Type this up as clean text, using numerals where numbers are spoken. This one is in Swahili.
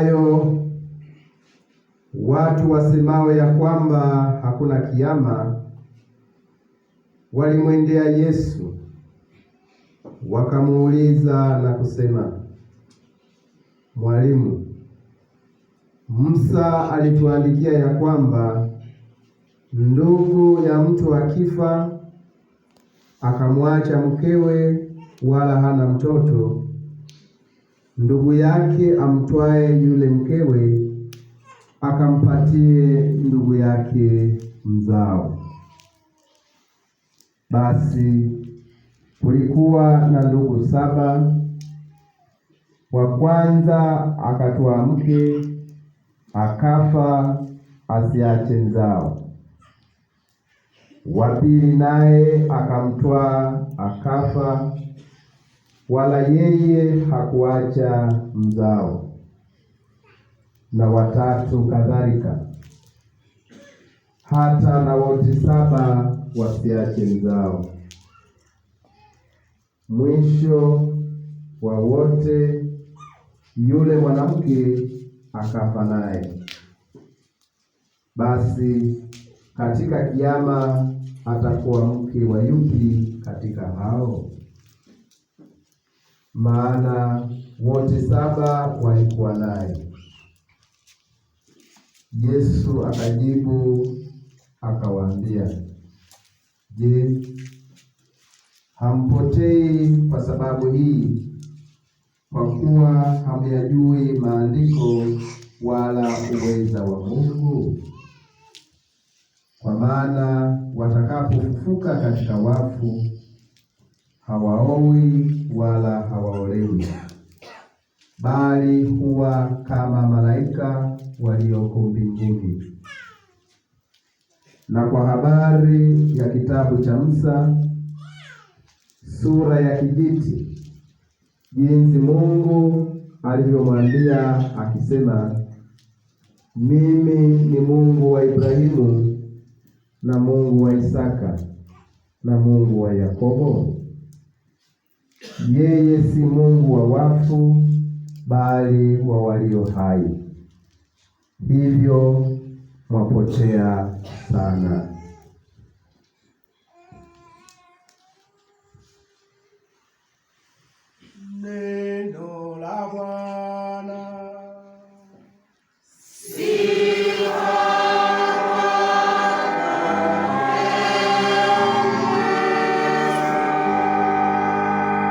hayo, watu wasemao ya kwamba hakuna kiama walimwendea Yesu wakamuuliza na kusema, Mwalimu, Musa alituandikia ya kwamba ndugu ya mtu akifa akamwacha mkewe wala hana mtoto, ndugu yake amtwae yule mkewe akampatie ndugu yake mzao. Basi kulikuwa na ndugu 7. Wa kwanza akatwaa mke akafa asiache mzao. Wa pili naye akamtwaa akafa, wala yeye hakuacha mzao. Na wa tatu kadhalika, hata na wote 7 wasiache mzao. Mwisho wa wote yule mwanamke akafa naye. Basi katika kiama atakuwa mke wa yupi katika hao? Maana wote 7 walikuwa naye. Yesu akajibu akawaambia, Je, hampotei kwa sababu hii, kwa kuwa hamyajui maandiko wala uweza wa Mungu? Kwa maana watakapofufuka katika wafu hawaowi wala hawaolewi, bali huwa kama malaika walioko mbinguni. Na kwa habari ya kitabu cha Musa, sura ya kijiti, jinsi Mungu alivyomwambia akisema, mimi ni Mungu wa Ibrahimu na Mungu wa Isaka na Mungu wa Yakobo. Yeye si Mungu wa wafu, bali wa walio hai. Hivyo mwapotea sana.